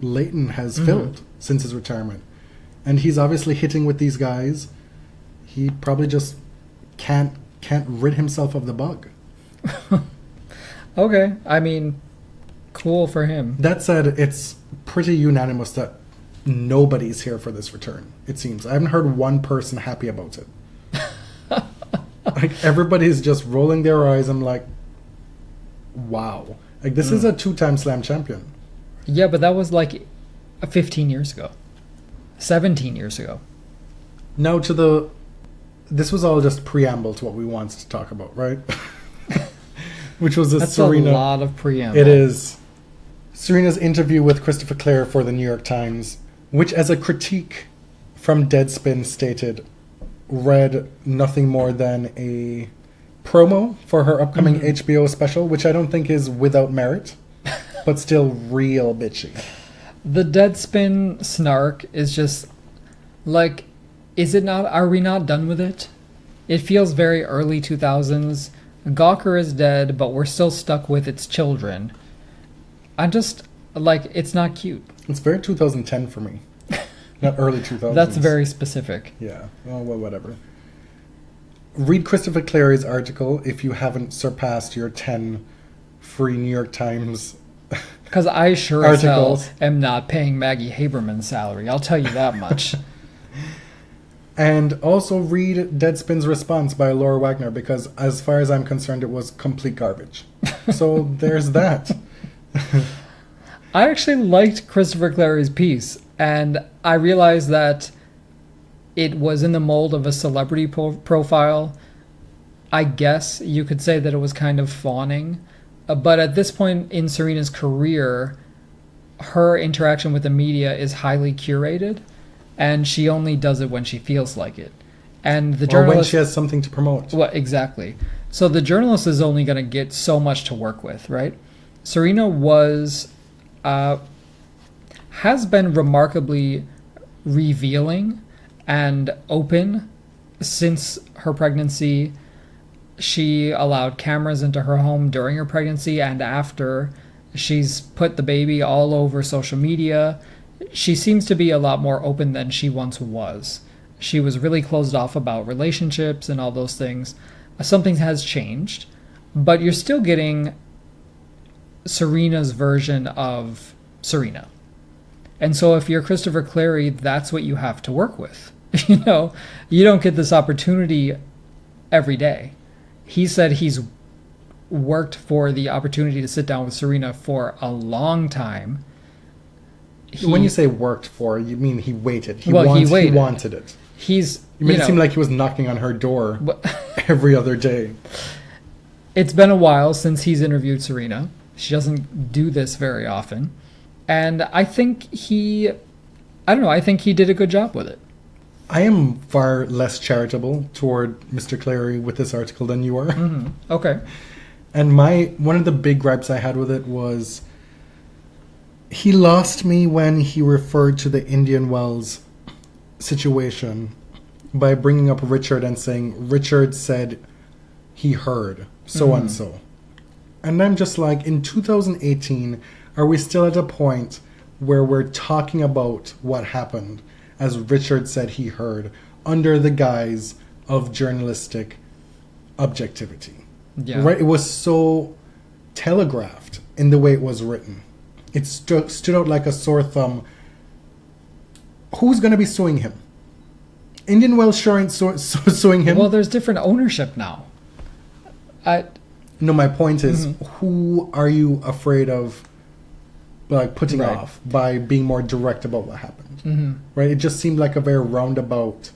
Leighton has filled since his retirement. And he's obviously hitting with these guys. He probably just can't rid himself of the bug. Okay. I mean, cool for him. That said, it's pretty unanimous that nobody's here for this return, it seems. I haven't heard one person happy about it. Like, everybody's just rolling their eyes. I'm like, wow. Like, this is a 2-time slam champion. Yeah, but that was like 15 years ago. 17 years ago. Now this was all just preamble to what we wanted to talk about, right? Which was That's Serena. a lot of preamble. It is. Serena's interview with Christopher Clare for the New York Times, which, as a critique from Deadspin stated, read nothing more than a promo for her upcoming HBO special, which I don't think is without merit, but still real bitchy. The Deadspin snark is just like, is it not? Are we not done with it? It feels very early 2000s. Gawker is dead, but we're still stuck with its children. I'm just like, it's not cute. It's very 2010 for me. Not early 2000s. That's very specific. Yeah. Oh, well, whatever. Read Christopher Clary's article if you haven't surpassed your 10 free New York Times because I sure as hell articles. am not paying Maggie Haberman's salary. I'll tell you that much. And also read Deadspin's response by Laura Wagner, because as far as I'm concerned, it was complete garbage. So there's that. I actually liked Christopher Clary's piece, and I realized that it was in the mold of a celebrity profile. I guess you could say that it was kind of fawning. But at this point in Serena's career, her interaction with the media is highly curated, and she only does it when she feels like it. And the journalist, or when she has something to promote. Well, exactly. So the journalist is only going to get so much to work with, right? Serena has been remarkably revealing and open since her pregnancy. She allowed cameras into her home during her pregnancy and after. She's put the baby all over social media. She seems to be a lot more open than she once was. She was really closed off about relationships and all those things. Something has changed, but you're still getting Serena's version of Serena. And so if you're Christopher Clary, that's what you have to work with. You don't get this opportunity every day. He said he's worked for the opportunity to sit down with Serena for a long time. When you say worked for, you mean he waited. He waited. He wanted it. He's... You made it seem like he was knocking on her door every other day. It's been a while since he's interviewed Serena. She doesn't do this very often. And I think I think he did a good job with it. I am far less charitable toward Mr. Clary with this article than you are. Mm-hmm. Okay. And one of the big gripes I had with it was he lost me when he referred to the Indian Wells situation by bringing up Richard and saying, Richard said he heard so and so. And I'm just like, in 2018, are we still at a point where we're talking about what happened as Richard said he heard under the guise of journalistic objectivity? Yeah. Right? It was so telegraphed in the way it was written. It stood out like a sore thumb. Who's going to be suing him? Indian Wells sure ain't suing him. Well, there's different ownership now. No, my point is, who are you afraid of putting off by being more direct about what happened? Right? It just seemed like a very roundabout,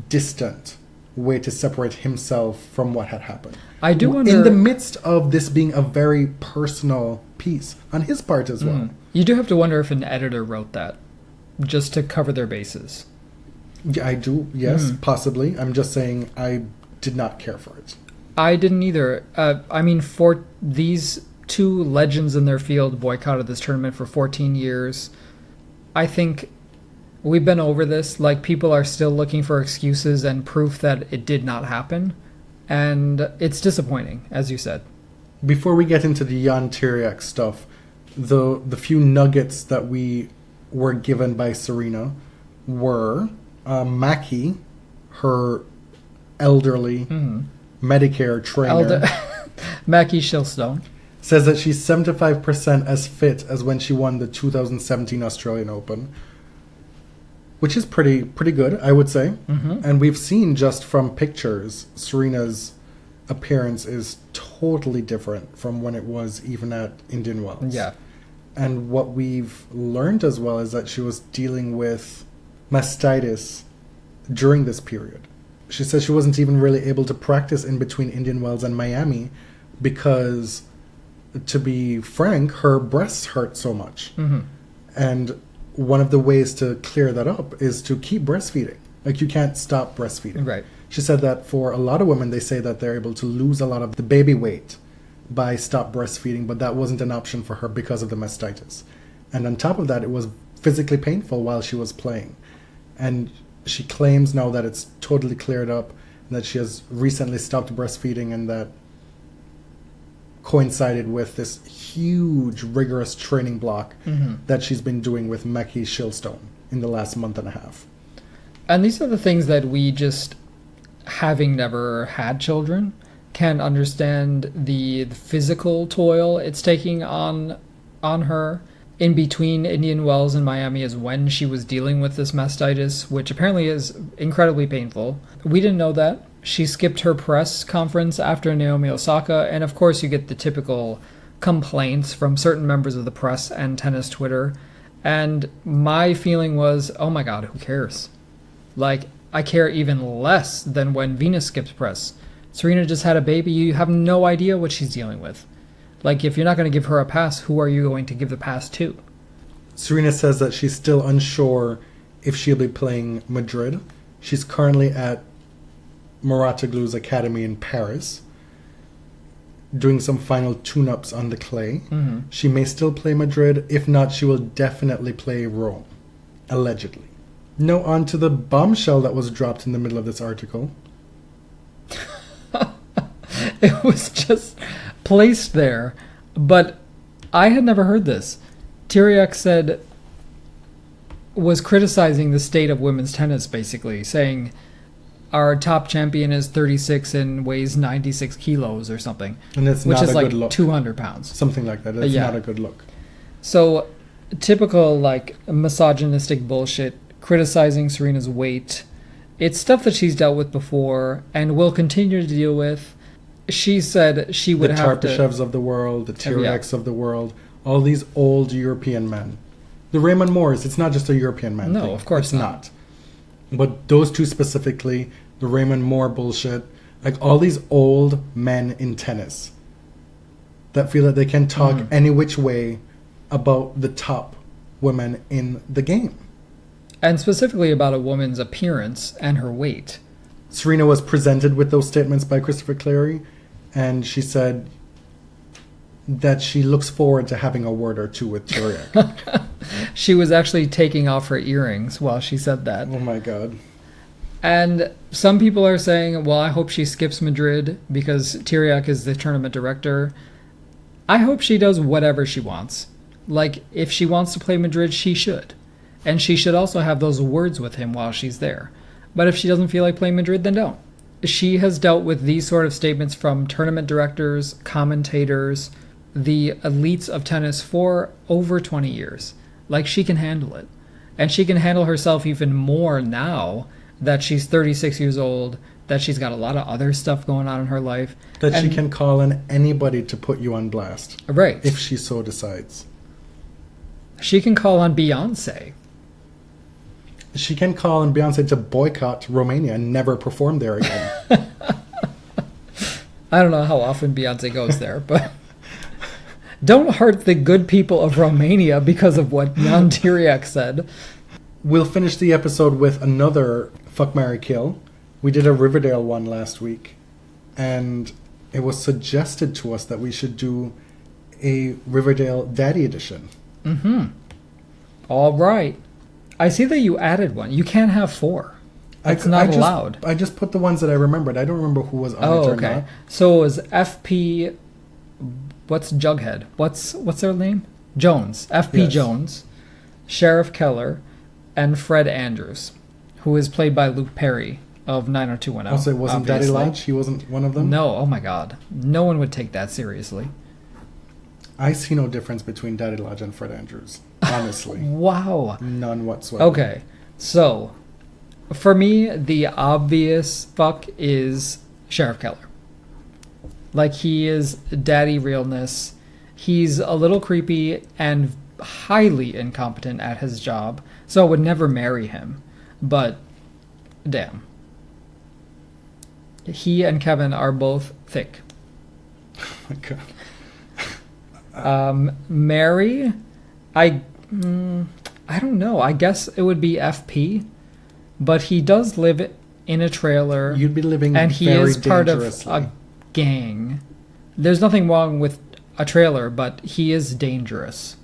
distant way to separate himself from what had happened. I do wonder... In the midst of this being a very personal piece on his part as well. You do have to wonder if an editor wrote that just to cover their bases. Yeah, I do, yes, possibly. I'm just saying I did not care for it. I didn't either. For these two legends in their field boycotted this tournament for 14 years, I think we've been over this. Like, people are still looking for excuses and proof that it did not happen. And it's disappointing, as you said. Before we get into the Jan Tiriac stuff, the few nuggets that we were given by Serena were Mackie, her elderly Medicare trainer, Mackie Shilstone, says that she's 75% as fit as when she won the 2017 Australian Open, which is pretty good, I would say. And we've seen just from pictures, Serena's appearance is totally different from when it was even at Indian Wells. Yeah. And what we've learned as well is that she was dealing with mastitis during this period. She says she wasn't even really able to practice in between Indian Wells and Miami because, to be frank, her breasts hurt so much. And one of the ways to clear that up is to keep breastfeeding. Like, you can't stop breastfeeding. Right. She said that for a lot of women, they say that they're able to lose a lot of the baby weight by stop breastfeeding, but that wasn't an option for her because of the mastitis. And on top of that, it was physically painful while she was playing. And she claims now that it's totally cleared up, and that she has recently stopped breastfeeding, and that coincided with this huge, rigorous training block that she's been doing with Mackie Shilstone in the last month and a half. And these are the things that we just, having never had children, can understand the physical toll it's taking on her. In between Indian Wells and Miami is when she was dealing with this mastitis, which apparently is incredibly painful. We didn't know that. She skipped her press conference after Naomi Osaka, and of course you get the typical complaints from certain members of the press and tennis Twitter. And my feeling was, oh my god, who cares? Like, I care even less than when Venus skips press. Serena just had a baby. You have no idea what she's dealing with. Like, if you're not going to give her a pass, who are you going to give the pass to? Serena says that she's still unsure if she'll be playing Madrid. She's currently at Mouratoglou's academy in Paris, doing some final tune-ups on the clay. She may still play Madrid. If not, she will definitely play Rome, allegedly. Now on to the bombshell that was dropped in the middle of this article. It was just placed there, but I had never heard this. Tiriac was criticizing the state of women's tennis, basically, saying our top champion is 36 and weighs 96 kilos or something, And it's which not is a like good look. 200 pounds. Something like that. It's Yeah. not a good look. So, typical, like, misogynistic bullshit, criticizing Serena's weight. It's stuff that she's dealt with before and will continue to deal with. She said she would The have to... Tarpashevs of the world, the Tiriacs of the world, all these old European men The Raymond Moores, it's not just a European man No, thing. of course it's not. But those two specifically, the Raymond Moore bullshit, like all these old men in tennis that feel that they can talk any which way about the top women in the game. And specifically about a woman's appearance and her weight. Serena was presented with those statements by Christopher Clarey, and she said that she looks forward to having a word or two with Turiak. She was actually taking off her earrings while she said that. Oh my God. And some people are saying, well, I hope she skips Madrid because Tiriac is the tournament director. I hope she does whatever she wants. Like, if she wants to play Madrid, she should. And she should also have those words with him while she's there. But if she doesn't feel like playing Madrid, then don't. She has dealt with these sort of statements from tournament directors, commentators, the elites of tennis for over 20 years. Like, she can handle it. And she can handle herself even more now that she's 36 years old, that she's got a lot of other stuff going on in her life. That she can call on anybody to put you on blast. Right. If she so decides. She can call on Beyonce. She can call on Beyonce to boycott Romania and never perform there again. I don't know how often Beyonce goes there, but don't hurt the good people of Romania because of what Jan Tiriac said. We'll finish the episode with another Fuck, Marry, Kill. We did a Riverdale one last week, and it was suggested to us that we should do a Riverdale Daddy Edition. Mm-hmm. All right. I see that you added one. You can't have 4. It's not allowed. I just put the ones that I remembered. I don't remember who was on it or not. So it was FP... What's Jughead? What's their name? Jones. FP Yes. Jones, Sheriff Keller, and Fred Andrews, who is played by Luke Perry of 90210. Also, it wasn't Daddy obviously. Lodge? He wasn't one of them? No, oh my god. No one would take that seriously. I see no difference between Daddy Lodge and Fred Andrews. Honestly. Wow. None whatsoever. Okay, so for me, the obvious fuck is Sheriff Keller. Like, he is daddy realness. He's a little creepy and highly incompetent at his job, so I would never marry him. But, damn. He and Kevin are both thick. Oh my God. Mary, I don't know. I guess it would be FP, but he does live in a trailer. You'd be living and he very is part of dangerously. a gang. There's nothing wrong with a trailer, but he is dangerous.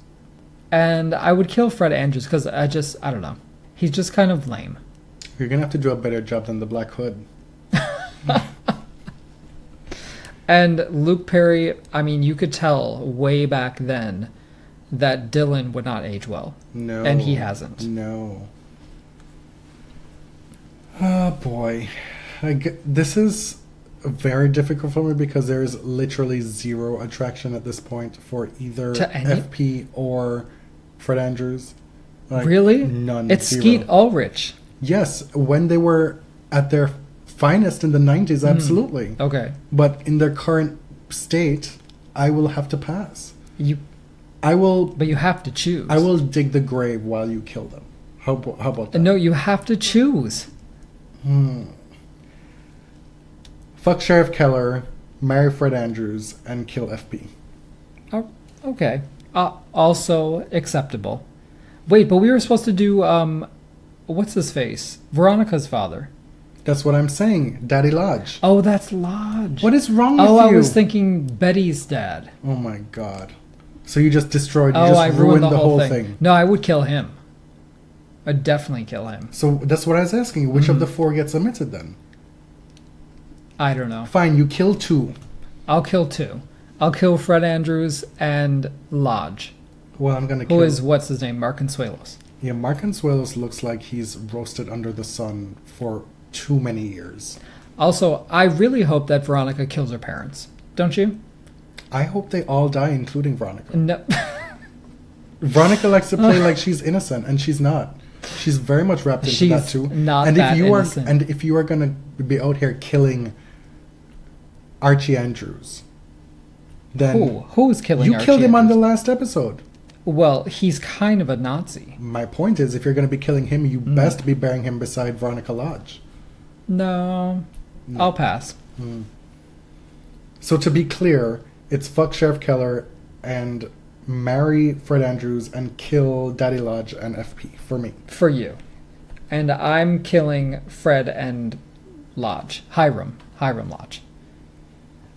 And I would kill Fred Andrews because I don't know. He's just kind of lame. You're going to have to do a better job than the Black Hood. And Luke Perry, I mean, you could tell way back then that Dylan would not age well. No. And he hasn't. No. Oh, boy. This is very difficult for me because there is literally zero attraction at this point for either To any- FP or Fred Andrews. Like, Really? None. It's zero. Skeet Ulrich. Yes, when they were at their finest in the 90s, absolutely. Okay. But in their current state, I will have to pass. But you have to choose. I will dig the grave while you kill them. How about that? No, you have to choose. Fuck Sheriff Keller, marry Fred Andrews, and kill FP. Oh, okay. Also acceptable. Wait, but we were supposed to do, what's his face? Veronica's father. That's what I'm saying. Daddy Lodge. Oh, that's Lodge. What is wrong with you? Oh, I was thinking Betty's dad. Oh my God. So you just destroyed, I ruined the whole thing. No, I would kill him. I'd definitely kill him. So that's what I was asking. Which of the 4 gets omitted then? I don't know. Fine, you kill 2. I'll kill 2. I'll kill Fred Andrews and Lodge. Well, I'm going to kill... Who is, what's his name? Mark Consuelos. Yeah, Mark Consuelos looks like he's roasted under the sun for too many years. Also, I really hope that Veronica kills her parents. Don't you? I hope they all die, including Veronica. No. Veronica likes to play like she's innocent, and she's not. She's very much wrapped into She's that too. not and that if you innocent. And if you are going to be out here killing Archie Andrews, then Who's killing you Archie killed him on the Andrews? last episode. Well, he's kind of a Nazi. My point is, if you're going to be killing him, you best be burying him beside Veronica Lodge. No. I'll pass. So to be clear, it's fuck Sheriff Keller and marry Fred Andrews and kill Daddy Lodge and FP for me. For you. And I'm killing Fred and Lodge. Hiram Lodge.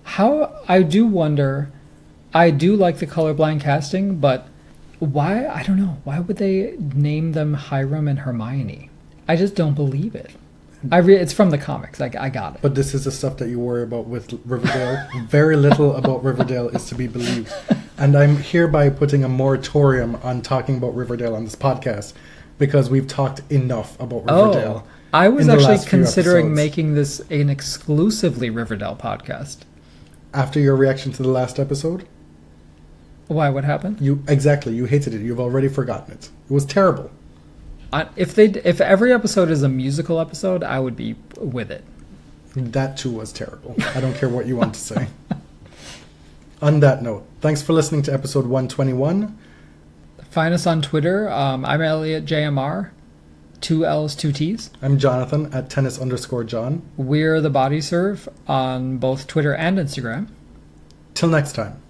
How, I do wonder, I do like the colorblind casting, but why, I don't know, why would they name them Hiram and Hermione? I just don't believe it. It's from the comics, I got it. But this is the stuff that you worry about with Riverdale. Very little about Riverdale is to be believed. And I'm hereby putting a moratorium on talking about Riverdale on this podcast because we've talked enough about Riverdale. Oh, I was in the actually last few considering episodes. making this an exclusively Riverdale podcast. After your reaction to the last episode, Why, what happened? you hated it. You've already forgotten it. It was terrible. If every episode is a musical episode, I would be with it. That too was terrible. I don't care what you want to say. On that note, thanks for listening to episode 121. Find us on Twitter. I'm Elliot JMR. 2 L's, 2 T's. I'm Jonathan at tennis_John. We're the Body Serve on both Twitter and Instagram. Till next time.